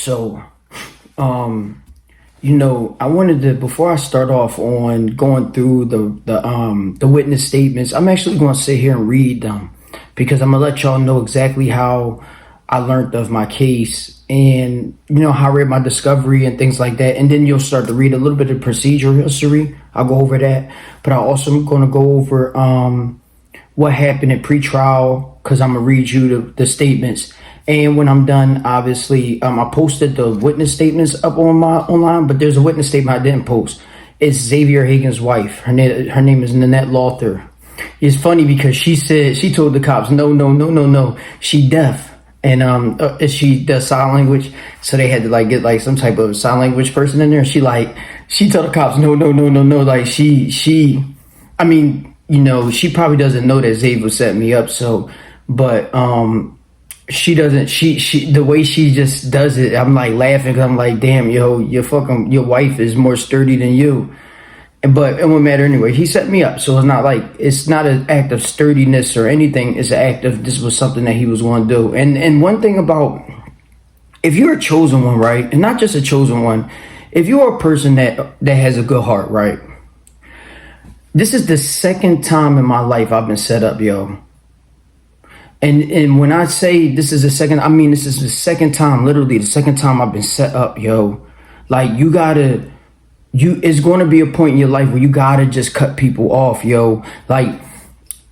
So, I wanted to, before I start off on going through the witness statements, I'm actually going to sit here and read them because I'm gonna let y'all know exactly how I learned of my case and how I read my discovery and things like that. And then you'll start to read a little bit of procedural history. I'll go over that, but I also am going to go over what happened at pretrial because I'm gonna read you the statements. And when I'm done, obviously, I posted the witness statements up on my online, but there's a witness statement I didn't post. It's Xavier Hagins' wife. Her name is Nanette Lawther. It's funny because she told the cops, no, she deaf. And she does sign language, so they had to get some type of sign language person in there. She told the cops, no, like she probably doesn't know that Xavier set me up. So, but she doesn't. She the way she just does it, I'm like laughing because I'm like, damn, your wife is more sturdy than you. But it won't matter anyway. He set me up, so it's not an act of sturdiness or anything. It's an act of this was something that he was going to do. And one thing about if you're a chosen one, right, and not just a chosen one, if you're a person that has a good heart, right. This is the second time in my life I've been set up, yo. And when I say this is the second, I mean this is the second time, literally the second time I've been set up, yo. Like it's going to be a point in your life where you gotta just cut people off, yo. Like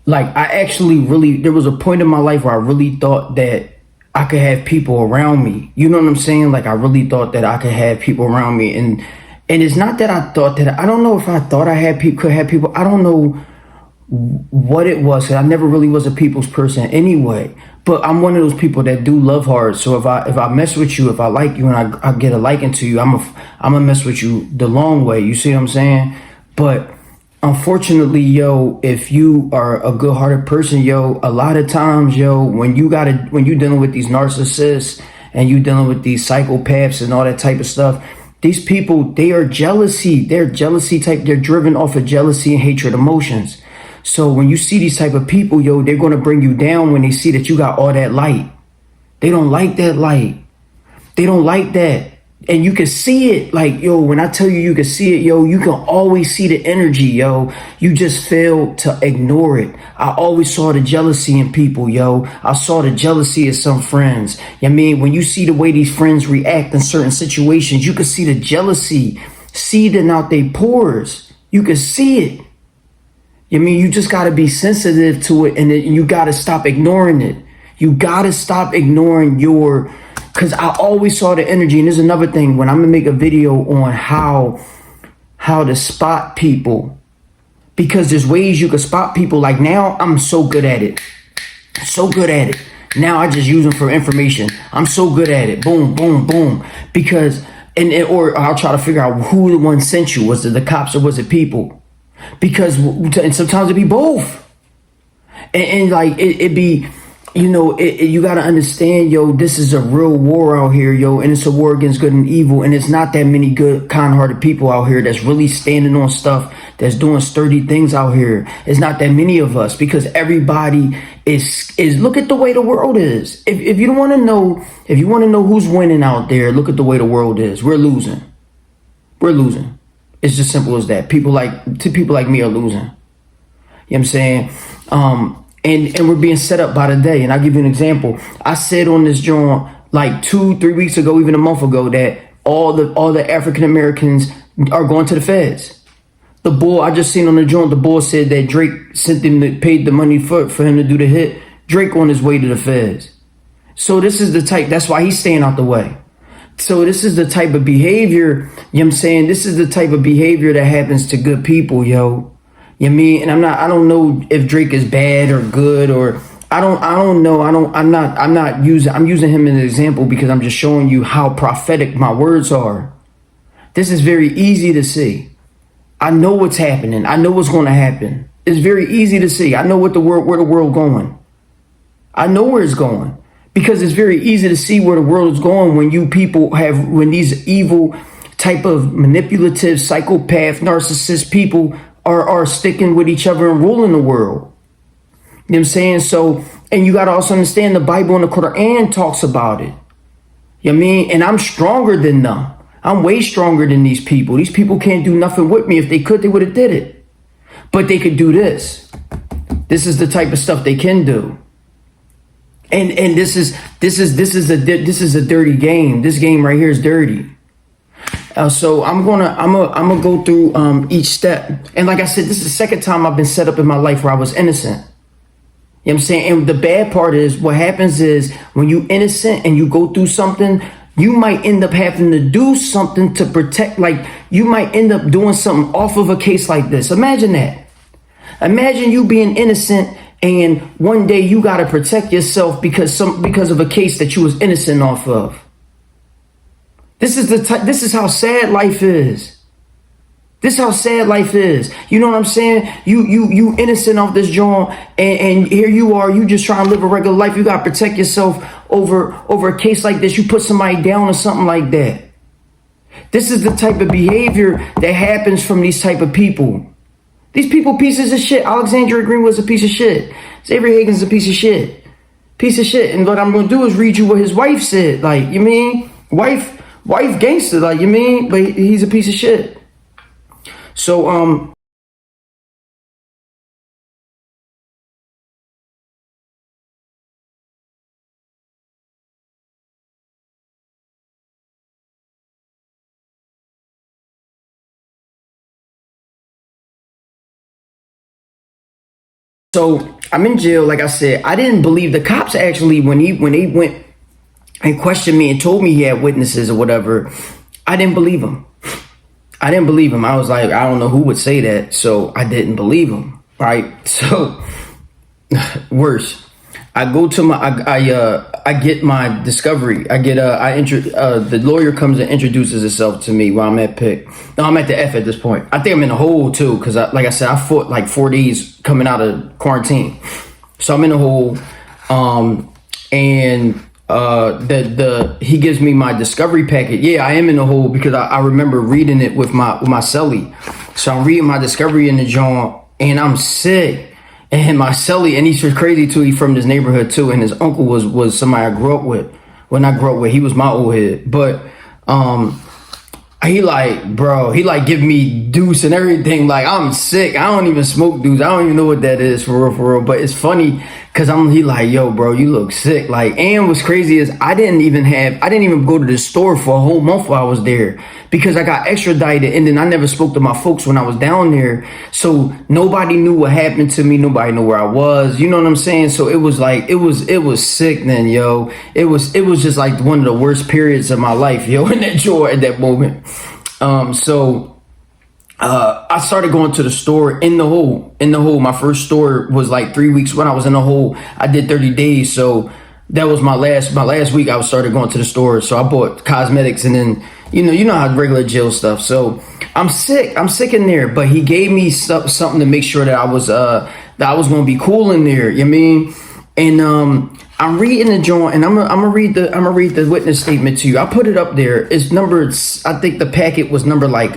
I actually really, there was a point in my life where I really thought that I could have people around me. You know what I'm saying? Like I really thought that I could have people around me, and it's not that I thought that. I don't know if I thought could have people. I don't know what it was. 'Cause I never really was a people's person anyway. But I'm one of those people that do love hard. So if I mess with you, if I like you and I get a liking to you, I'm gonna mess with you the long way. You see what I'm saying? But unfortunately, yo, if you are a good-hearted person, yo, a lot of times, yo, when you're dealing with these narcissists and you dealing with these psychopaths and all that type of stuff, these people, they are jealousy. They're jealousy type. They're driven off of jealousy and hatred emotions. So when you see these type of people, yo, they're going to bring you down when they see that you got all that light. They don't like that light. They don't like that. And you can see it. Like, yo, when I tell you can see it, yo, you can always see the energy, yo. You just fail to ignore it. I always saw the jealousy in people, yo. I saw the jealousy of some friends. I mean, when you see the way these friends react in certain situations, you can see the jealousy seething out their pores. You can see it. I mean, you just got to be sensitive to it, and you got to stop ignoring it. You got to stop ignoring because I always saw the energy. And there's another thing, when I'm going to make a video on how to spot people, because there's ways you can spot people. Like now, I'm so good at it. So good at it. Now I just use them for information. I'm so good at it. Boom, boom, boom. Because, or I'll try to figure out who the one sent you. Was it the cops or was it people? Because, and sometimes it be both, and like it be, you got to understand, yo, this is a real war out here, yo, and it's a war against good and evil, and it's not that many good, kind-hearted people out here that's really standing on stuff, that's doing sturdy things out here. It's not that many of us, because everybody is look at the way the world is. If you want to know who's winning out there, look at the way the world is. We're losing. It's just simple as that. People like me are losing. You know what I'm saying? And we're being set up by the day. And I'll give you an example. I said on this joint like 2-3 weeks ago, even a month ago, that all the African Americans are going to the feds. The bull I just seen on the joint, the bull said that Drake paid the money for him to do the hit. Drake on his way to the feds. So this is the type, that's why he's staying out the way. So this is the type of behavior, you know what I'm saying? This is the type of behavior that happens to good people, yo. You know what I mean? And I don't know if Drake is bad or good, or I don't know. I'm using him as an example because I'm just showing you how prophetic my words are. This is very easy to see. I know what's happening. I know what's going to happen. It's very easy to see. I know where the world going. I know where it's going. Because it's very easy to see where the world is going when these evil type of manipulative, psychopath, narcissist people are sticking with each other and ruling the world. You know what I'm saying? So, and you got to also understand the Bible and the Quran talks about it. You know You know what I mean? And I'm stronger than them. I'm way stronger than these people. These people can't do nothing with me. If they could, they would have did it. But they could do this. This is the type of stuff they can do. And this is a dirty game. This game right here is dirty. So I'm gonna go through each step. And like I said, this is the second time I've been set up in my life where I was innocent. You know what I'm saying? And the bad part is what happens is when you innocent and you go through something, you might end up having to do something to protect, like you might end up doing something off of a case like this. Imagine that. Imagine you being innocent and one day you got to protect yourself because of a case that you was innocent off of. This is how sad life is. This is how sad life is. You know what I'm saying? You innocent off this joint, and here you are. You just trying to live a regular life. You got to protect yourself over a case like this. You put somebody down or something like that. This is the type of behavior that happens from these type of people. These people pieces of shit. Alexandria Green was a piece of shit. Xavier Hagins is a piece of shit. Piece of shit. And what I'm going to do is read you what his wife said. Like, you mean? Wife gangster. Like, you mean? But he's a piece of shit. So, I'm in jail. Like I said, I didn't believe the cops actually when they went and questioned me and told me he had witnesses or whatever. I didn't believe him. I was like, I don't know who would say that. So I didn't believe him. Right. So worse. I go to I get my discovery. The lawyer comes and introduces himself to me while I'm at Pick. No, I'm at the F at this point. I think I'm in the hole too. Cause like I said, I fought like 4 days coming out of quarantine. So I'm in the hole. He gives me my discovery packet. Yeah, I am in the hole because I remember reading it with my cellie. So I'm reading my discovery in the joint and I'm sick. And my cellie, and he's crazy too. He's from this neighborhood too. And his uncle was somebody I grew up with. Well, not grew up with. He was my old head. But he give me deuce and everything. Like I'm sick. I don't even smoke deuce. I don't even know what that is for real. But it's funny because he like, yo, bro, you look sick. Like, and what's crazy is I didn't even go to the store for a whole month while I was there because I got extradited, and then I never spoke to my folks when I was down there. So nobody knew what happened to me. Nobody knew where I was. You know what I'm saying? So it was like it was sick then, yo. It was just like one of the worst periods of my life, yo, in that joy at that moment. I started going to the store in the hole. My first store was like 3 weeks when I was in the hole. I did 30 days. So that was my last week. I started going to the store. So I bought cosmetics and then, you know how regular jail stuff. So I'm sick in there, but he gave me something to make sure that I was going to be cool in there. You know what I mean? And, I'm reading the joint, and I'm gonna read the witness statement to you. I put it up there. It's numbered. I think the packet was numbered like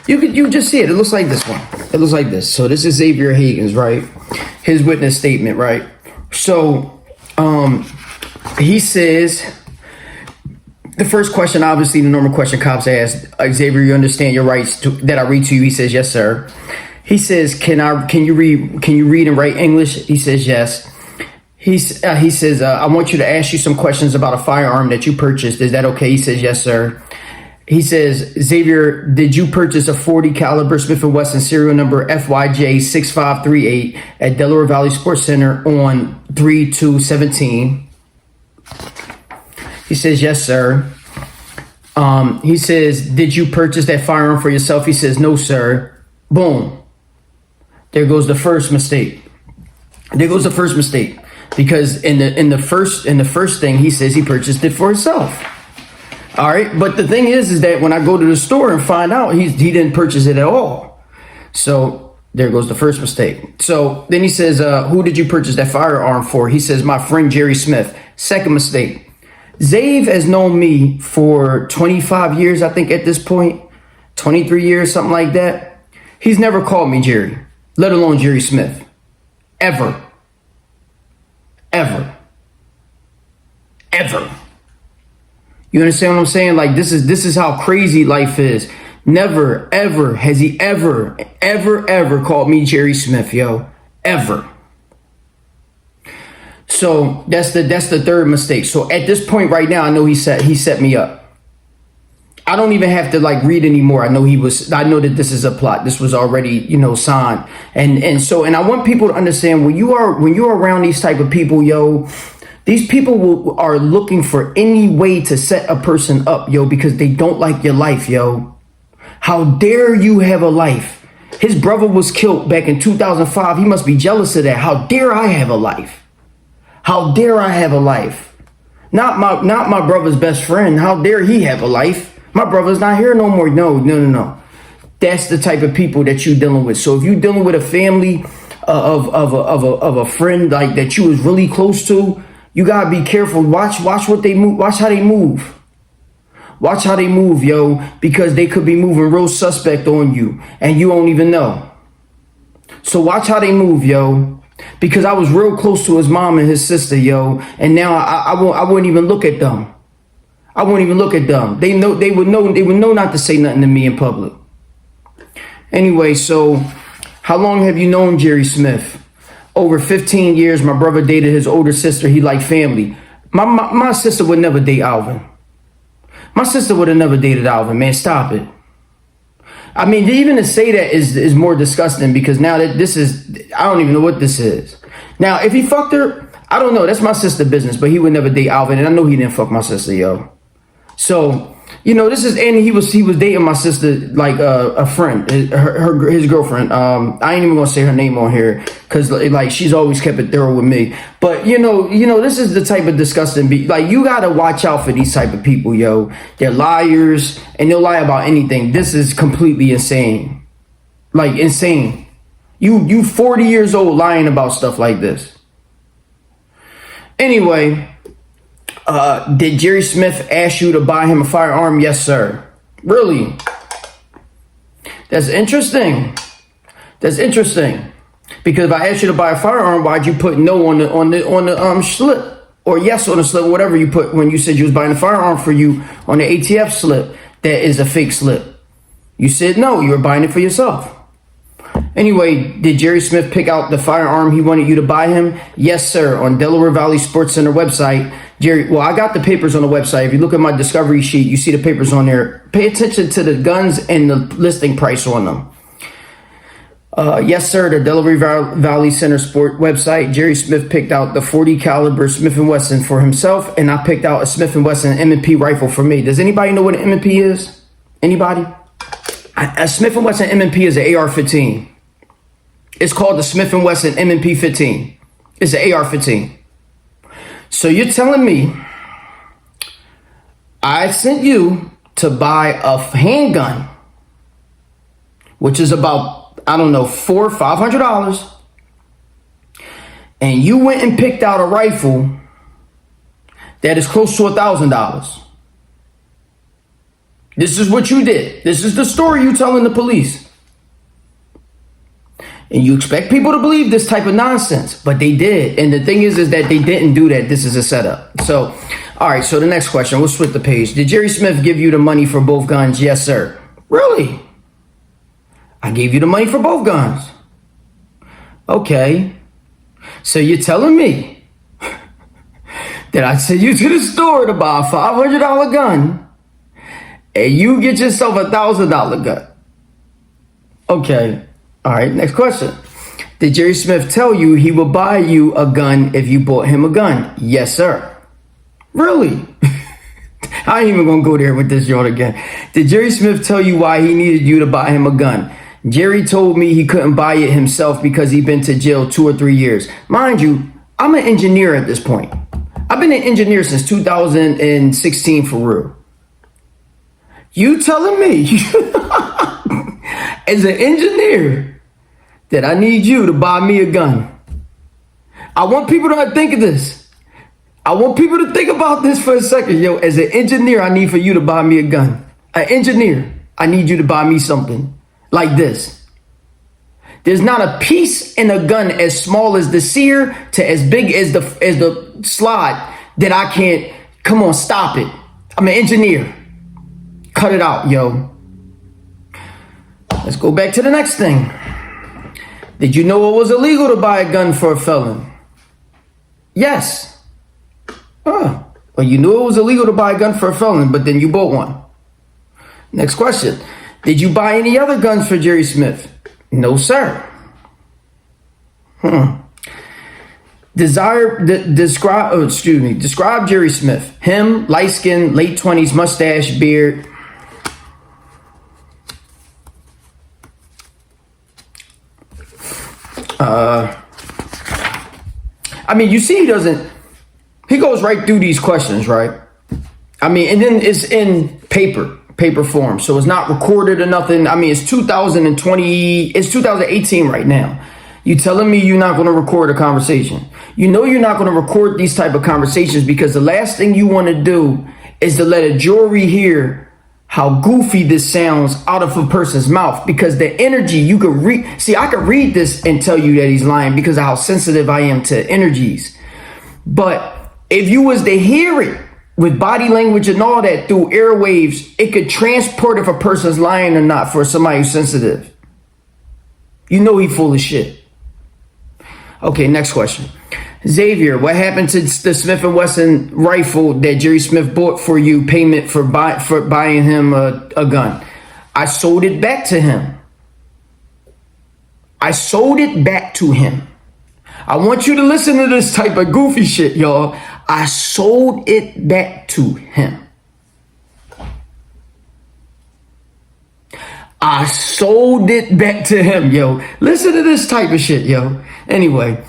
you just see it. It looks like this one. It looks like this. So this is Xavier Hagins, right? His witness statement, right? So he says the first question, obviously the normal question cops ask, Xavier, you understand your rights that I read to you? He says, yes, sir. He says, can you read and write English? He says, yes. He says, I want you to ask you some questions about a firearm that you purchased. Is that okay? He says, yes, sir. He says, Xavier, did you purchase a .40 caliber Smith & Wesson serial number FYJ6538 at Delaware Valley Sports Center on 3/2/17? He says, yes, sir. He says, did you purchase that firearm for yourself? He says, no, sir. Boom. There goes the first mistake. Because in the first thing he says he purchased it for himself. All right, but the thing is that when I go to the store and find out he didn't purchase it at all. So there goes the first mistake. So then he says, who did you purchase that firearm for? He says, my friend Jerry Smith. Second mistake. Zave has known me for 25 years, I think at this point, 23 years, something like that. He's never called me Jerry, let alone Jerry Smith, ever. You understand what I'm saying? Like, this is how crazy life is. Never, ever has he ever called me Jerry Smith, yo. Ever. So that's the third mistake. So at this point right now, I know he set me up. I don't even have to like read anymore. I know that this is a plot. This was already, signed. And I want people to understand when you're around these type of people, yo, these people are looking for any way to set a person up, yo, because they don't like your life, yo. How dare you have a life? His brother was killed back in 2005. He must be jealous of that. How dare I have a life? How dare I have a life? Not my brother's best friend. How dare he have a life? My brother's not here no more. No. That's the type of people that you're dealing with. So if you're dealing with a family of a friend like that you was really close to, you gotta be careful. Watch what they move. Watch how they move. Watch how they move, yo, because they could be moving real suspect on you and you don't even know. So watch how they move, yo, because I was real close to his mom and his sister, yo, and now I wouldn't even look at them. I won't even look at them. They would know not to say nothing to me in public. Anyway, so how long have you known Jerry Smith? Over 15 years. My brother dated his older sister. He liked family. My sister would never date Alvin. My sister would have never dated Alvin, man. Stop it. I mean, even to say that is more disgusting because now that I don't even know what this is. Now, if he fucked her, I don't know. That's my sister's business, but he would never date Alvin. And I know he didn't fuck my sister, yo. So, and he was dating my sister, like a friend, his girlfriend. I ain't even gonna say her name on here because like she's always kept it thorough with me. But this is the type of disgusting. Like you gotta watch out for these type of people, yo. They're liars and they'll lie about anything. This is completely insane, like insane. You 40 years old lying about stuff like this. Anyway. Did Jerry Smith ask you to buy him a firearm? Yes, sir. Really? That's interesting. Because if I asked you to buy a firearm, why'd you put no on the slip or yes on the slip, whatever you put when you said you was buying a firearm for you on the ATF slip? That is a fake slip. You said no, you were buying it for yourself. Anyway, did Jerry Smith pick out the firearm he wanted you to buy him? Yes, sir. On Delaware Valley Sports Center website, well, I got the papers on the website. If you look at my discovery sheet, you see the papers on there. Pay attention to the guns and the listing price on them. Yes, sir. The Delaware Valley Center Sport website. Jerry Smith picked out the 40 caliber Smith & Wesson for himself, and I picked out a Smith & Wesson M&P rifle for me. Does anybody know what an M&P is? Anybody? A Smith & Wesson M&P is an AR-15. It's called the Smith & Wesson M&P 15. It's an AR-15. So you're telling me I sent you to buy a handgun, which is about, I don't know, $400 or $500, and you went and picked out a rifle that is close to $1,000. This is what you did. This is the story you telling the police. And you expect people to believe this type of nonsense, but they did. And the thing is that they didn't do that. This is a setup. So, all right. So the next question, we'll switch the page. Did Jerry Smith give you the money for both guns? Yes, sir. Really? I gave you the money for both guns. Okay. So you're telling me that I sent you to the store to buy a $500 gun and you get yourself a $1,000 gun? Okay. All right, next question. Did Jerry Smith tell you he would buy you a gun if you bought him a gun? Yes, sir. Really? I ain't even gonna go there with this joint again. Did Jerry Smith tell you why he needed you to buy him a gun? Jerry told me he couldn't buy it himself because he'd been to jail 2 or 3 years. Mind you, I'm an engineer at this point. I've been an engineer since 2016 for real. You telling me as an engineer that I need you to buy me a gun? I want people to think of this. I want people to think about this for a second. Yo, as an engineer, I need for you to buy me a gun. An engineer, I need you to buy me something like this. There's not a piece in a gun as small as the sear to as big as the slot that I can't. Come on, stop it. I'm an engineer. Cut it out, yo. Let's go back to the next thing. Did you know it was illegal to buy a gun for a felon? Yes. Well, you knew it was illegal to buy a gun for a felon, but then you bought one. Next question. Did you buy any other guns for Jerry Smith? No, sir. Describe Jerry Smith. Him, light skin, late 20s, mustache, beard. I mean, you see, he goes right through these questions, right? I mean, and then it's in paper form. So it's not recorded or nothing. I mean, it's 2018 right now. You telling me you're not going to record a conversation? You know you're not going to record these type of conversations because the last thing you want to do is to let a jury hear how goofy this sounds out of a person's mouth, because the energy you could read. See, I could read this and tell you that he's lying because of how sensitive I am to energies. But if you was to hear it with body language and all that through airwaves, it could transport if a person's lying or not for somebody who's sensitive. You know he full of shit. Okay, next question. Xavier, what happened to the Smith & Wesson rifle that Jerry Smith bought for you, payment for buying him a gun? I sold it back to him. I want you to listen to this type of goofy shit, y'all. I sold it back to him. I sold it back to him, yo. Listen to this type of shit, yo. Anyway,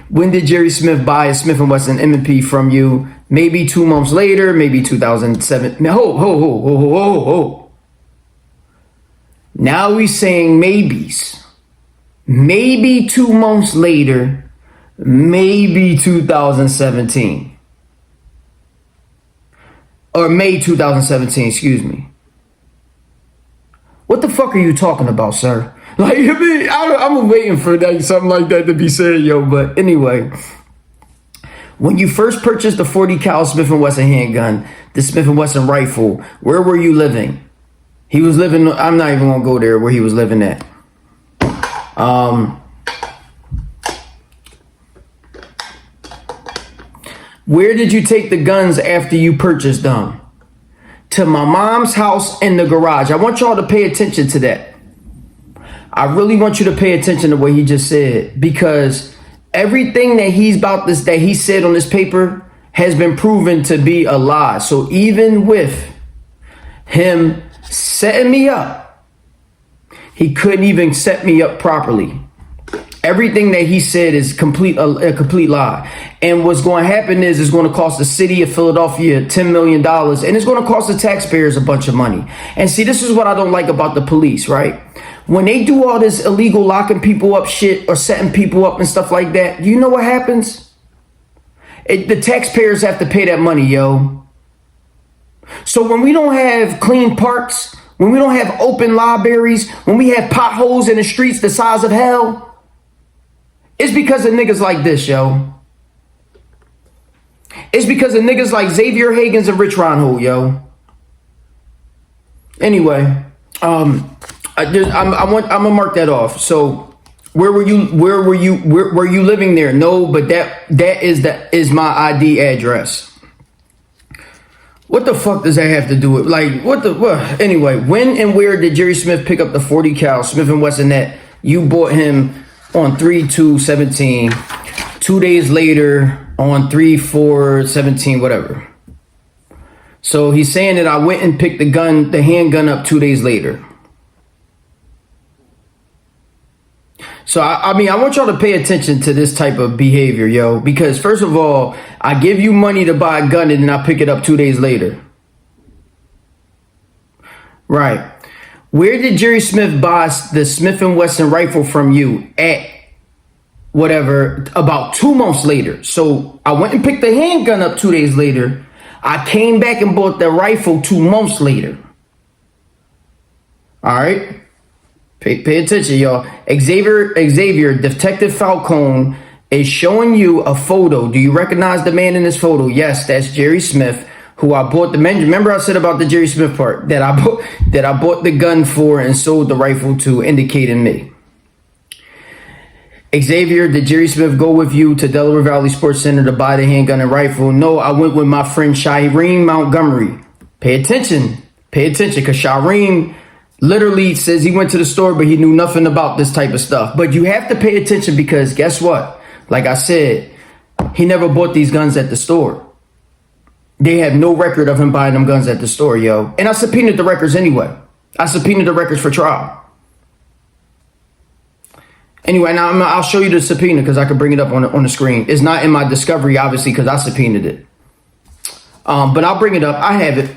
when did Jerry Smith buy a Smith & Wesson M&P from you? Maybe 2 months later, maybe 2007. Ho. Now he's saying maybes. Maybe 2 months later, maybe 2017. Or May 2017, excuse me. What the fuck are you talking about, sir? Like, I mean, I'm waiting for that, something like that to be said, yo. But anyway, when you first purchased the 40 cal Smith & Wesson handgun, the Smith & Wesson rifle, where were you living? He was living, I'm not even gonna go there where he was living at. Where did you take the guns after you purchased them? To my mom's house in the garage. I want y'all to pay attention to that. I really want you to pay attention to what he just said, because everything that that he said on this paper has been proven to be a lie. So even with him setting me up, he couldn't even set me up properly. Everything that he said is a complete lie. And what's going to happen is it's going to cost the city of Philadelphia $10 million, and it's going to cost the taxpayers a bunch of money. And see, this is what I don't like about the police, right? When they do all this illegal locking people up shit or setting people up and stuff like that, you know what happens? The taxpayers have to pay that money, yo. So when we don't have clean parks, when we don't have open libraries, when we have potholes in the streets the size of hell, it's because of niggas like this, yo. It's because of niggas like Xavier Hagins and Rich Reinhold, yo. Anyway, I'm gonna mark that off. So where were you living there? No, but that is my ID address. What the fuck does that have to do with, like, what? Anyway, when and where did Jerry Smith pick up the 40 cal Smith & Wesson that you bought him on 3/2/17, 2 days later on 3/4/17, whatever? So he's saying that I went and picked the handgun up 2 days later. So, I mean, I want y'all to pay attention to this type of behavior, yo, because first of all, I give you money to buy a gun and then I pick it up 2 days later. Right. Where did Jerry Smith buy the Smith & Wesson rifle from you? At whatever, about 2 months later. So I went and picked the handgun up 2 days later. I came back and bought the rifle 2 months later. All right. Pay attention, y'all. Xavier, Detective Falcone is showing you a photo. Do you recognize the man in this photo? Yes, that's Jerry Smith who I bought the men. Remember I said about the Jerry Smith part that I bought the gun for and sold the rifle to, indicating me. Xavier, did Jerry Smith go with you to Delaware Valley Sports Center to buy the handgun and rifle? No, I went with my friend Shireen Montgomery. Pay attention, because Shireen literally says he went to the store, but he knew nothing about this type of stuff. But you have to pay attention because guess what? Like I said, he never bought these guns at the store. They have no record of him buying them guns at the store, yo. And I subpoenaed the records anyway. I subpoenaed the records for trial. Anyway, now I'll show you the subpoena because I can bring it up on the screen. It's not in my discovery, obviously, because I subpoenaed it. But I'll bring it up. I have it.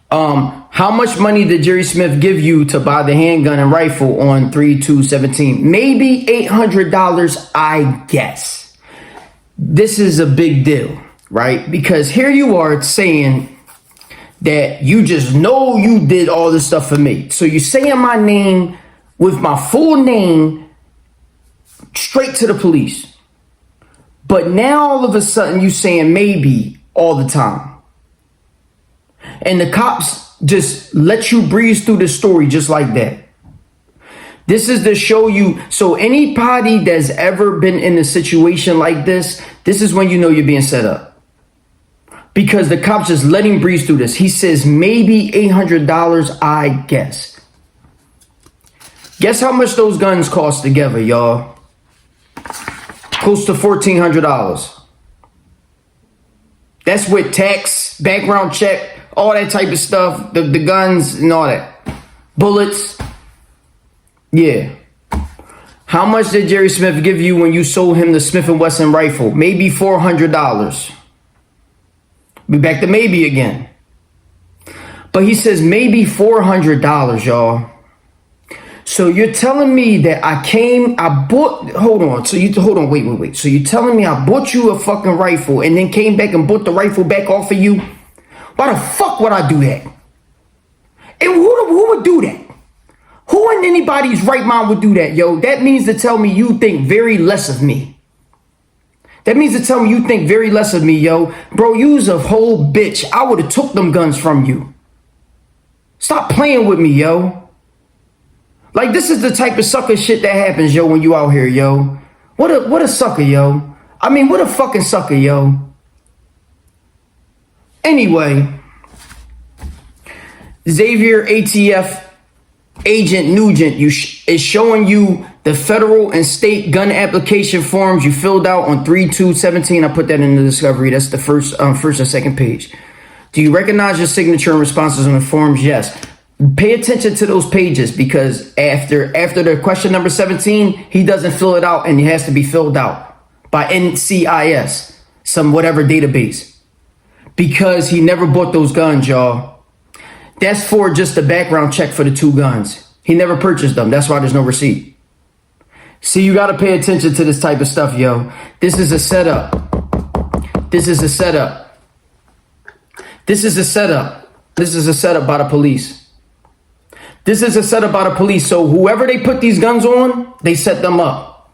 How much money did Jerry Smith give you to buy the handgun and rifle on 3/2/17? Maybe $800, I guess. This is a big deal, right? Because here you are saying that you just know you did all this stuff for me. So you're saying my name with my full name straight to the police. But now all of a sudden you saying maybe all the time. And the cops just let you breeze through the story just like that. This is to show you. So anybody that's ever been in a situation like this is when you know you're being set up. Because the cops just let him breeze through this. He says maybe $800, I guess. Guess how much those guns cost together, y'all? Close to $1,400. That's with tax, background check, all that type of stuff, the guns and all that. Bullets. Yeah. How much did Jerry Smith give you when you sold him the Smith & Wesson rifle? Maybe $400. Be back to maybe again. But he says maybe $400, y'all. So you're telling me that hold on, wait. So you're telling me I bought you a fucking rifle and then came back and bought the rifle back off of you? Why the fuck would I do that? And who would do that? Who in anybody's right mind would do that, yo? That means to tell me you think very less of me. That means to tell me you think very less of me, yo. Bro, you's a whole bitch. I would have took them guns from you. Stop playing with me, yo. Like, this is the type of sucker shit that happens, yo, when you out here, yo. What a sucker, yo. I mean, what a fucking sucker, yo. Anyway, Xavier ATF Agent Nugent is showing you the federal and state gun application forms you filled out on 3/2/17. I put that in the discovery. That's the first and second page. Do you recognize your signature and responses on the forms? Yes. Pay attention to those pages because after the question number 17, he doesn't fill it out and it has to be filled out by NCIS, some whatever database, because he never bought those guns, y'all. That's for just the background check for the two guns. He never purchased them. That's why there's no receipt. See, you got to pay attention to this type of stuff, yo. This is a setup. This is a setup. This is a setup. This is a setup by the police. This is a setup by the police. So whoever they put these guns on, they set them up.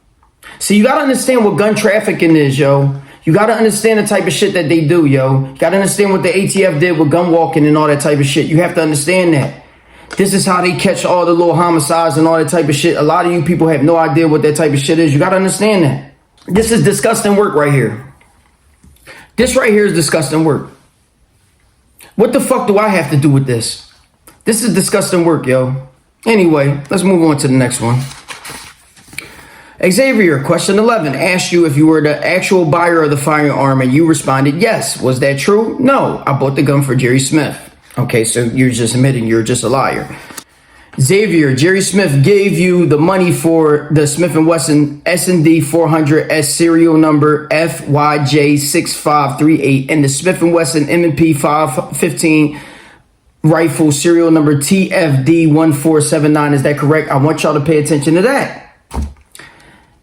See, you got to understand what gun trafficking is, yo. You got to understand the type of shit that they do, yo. You got to understand what the ATF did with gun walking and all that type of shit. You have to understand that. This is how they catch all the little homicides and all that type of shit. A lot of you people have no idea what that type of shit is. You got to understand that. This is disgusting work right here. This right here is disgusting work. What the fuck do I have to do with this? This is disgusting work, yo. Anyway, let's move on to the next one. Xavier, question 11, asked you if you were the actual buyer of the firearm and you responded yes. Was that true? No, I bought the gun for Jerry Smith. Okay, so you're just admitting you're just a liar. Xavier, Jerry Smith gave you the money for the Smith & Wesson S&D 400S serial number FYJ6538 and the Smith & Wesson M&P 515 rifle serial number TFD1479. Is that correct? I want y'all to pay attention to that.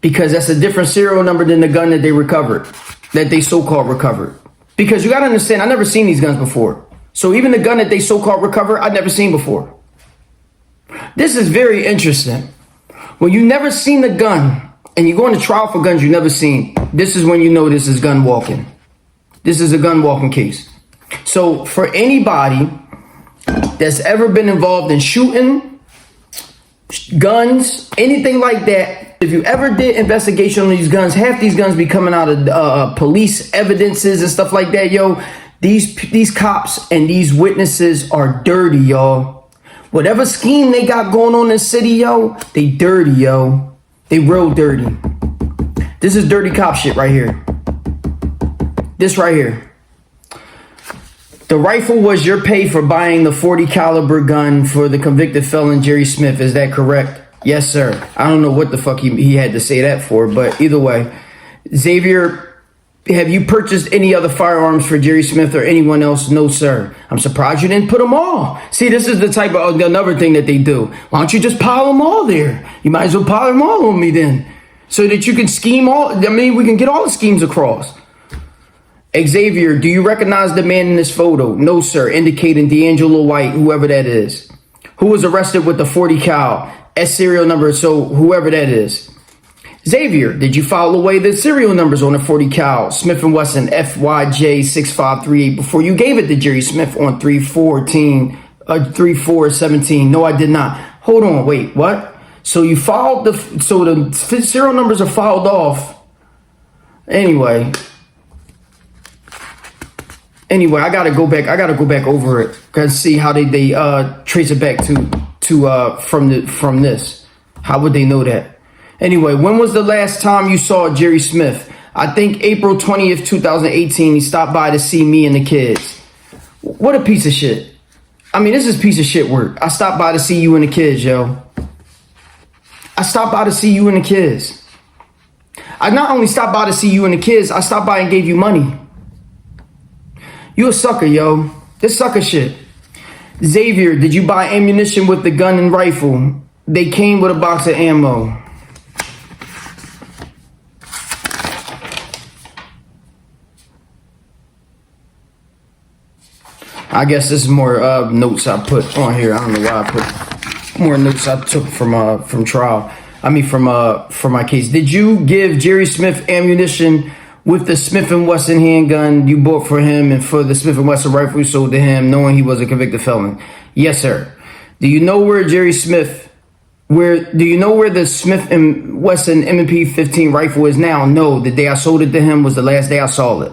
Because that's a different serial number than the gun that they recovered, that they so-called recovered. Because you got to understand, I've never seen these guns before. So even the gun that they so-called recovered, I've never seen before. This is very interesting. When you never seen the gun and you go into trial for guns you never seen, this is when you know this is gun walking. This is a gun walking case. So for anybody that's ever been involved in shooting, guns, anything like that, if you ever did investigation on these guns, half these guns be coming out of police evidences and stuff like that, yo. These cops and these witnesses are dirty, y'all. Whatever scheme they got going on in the city, yo, they dirty, yo. They real dirty. This is dirty cop shit right here. This right here. The rifle was your pay for buying the .40 caliber gun for the convicted felon Jerry Smith. Is that correct? Yes, sir. I don't know what the fuck he had to say that for, but either way. Xavier, have you purchased any other firearms for Jerry Smith or anyone else? No, sir. I'm surprised you didn't put them all. See, this is the type of another thing that they do. Why don't you just pile them all there? You might as well pile them all on me then, so that you can scheme all. I mean, we can get all the schemes across. Xavier, do you recognize the man in this photo? No, sir. Indicating D'Angelo White, whoever that is, who was arrested with the .40 cal. S serial number, so whoever that is. Xavier, did you file away the serial numbers on the .40 cal Smith & Wesson FYJ6538 before you gave it to Jerry Smith on 3/4/17? No, I did not. Hold on, wait, what? So you filed the serial numbers are filed off. Anyway, I gotta go back. Over it and see how they trace it back to from this. How would they know that? Anyway, when was the last time you saw Jerry Smith? I think April 20th, 2018. He stopped by to see me and the kids. What a piece of shit. I mean, this is piece of shit work. I stopped by to see you and the kids, yo. I stopped by to see you and the kids. I not only stopped by to see you and the kids, I stopped by and gave you money. You a sucker, yo. This sucker shit. Xavier, did you buy ammunition with the gun and rifle? They came with a box of ammo. I guess this is more notes I put on here. I don't know why I put more notes I took from trial. I mean, from my case. Did you give Jerry Smith ammunition with the Smith & Wesson handgun you bought for him and for the Smith & Wesson rifle you sold to him, knowing he was a convicted felon? Yes, sir. Do you know where the Smith & Wesson M&P 15 rifle is now? No, the day I sold it to him was the last day I saw it.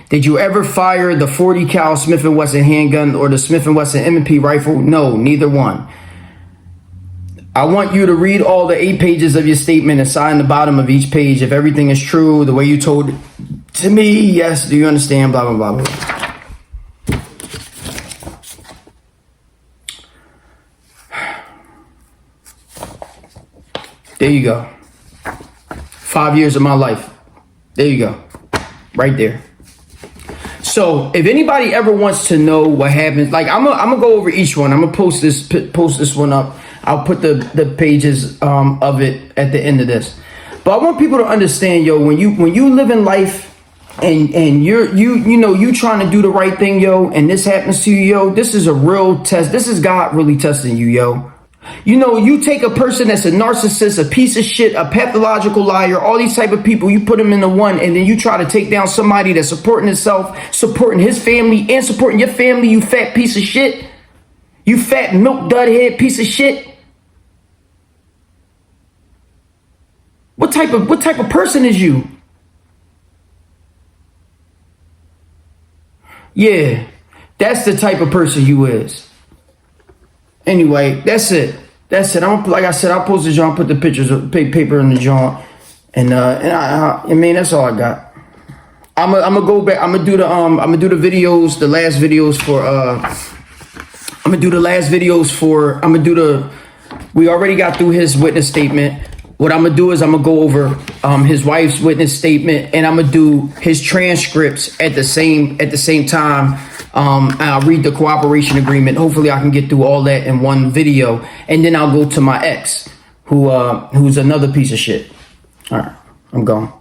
Did you ever fire the .40 cal Smith & Wesson handgun or the Smith & Wesson M&P rifle? No, neither one. I want you to read all the 8 pages of your statement and sign the bottom of each page. If everything is true, the way you told it to me, yes, do you understand? Blah, blah, blah, blah. There you go. 5 years of my life. There you go. Right there. So if anybody ever wants to know what happens, like I'm gonna go over each one. I'm gonna post this one up. I'll put the pages of it at the end of this. But I want people to understand, yo, when you live in life and you trying to do the right thing, yo, and this happens to you, yo, this is a real test. This is God really testing you, yo. You know, you take a person that's a narcissist, a piece of shit, a pathological liar, all these type of people, you put them into one, and then you try to take down somebody that's supporting himself, supporting his family, and supporting your family, you fat piece of shit. You fat milk dud head piece of shit. What type of person is you? Yeah, that's the type of person you is. Anyway, that's it. Like I said, I'll post the joint, put the pictures of paper in the joint, and I mean that's all I got. I'm gonna go back. I'm gonna do the videos, the last videos for. We already got through his witness statement. What I'm gonna do is I'm gonna go over his wife's witness statement, and I'm gonna do his transcripts at the same time. I'll read the cooperation agreement. Hopefully I can get through all that in one video, and then I'll go to my ex, who's another piece of shit. All right, I'm gone.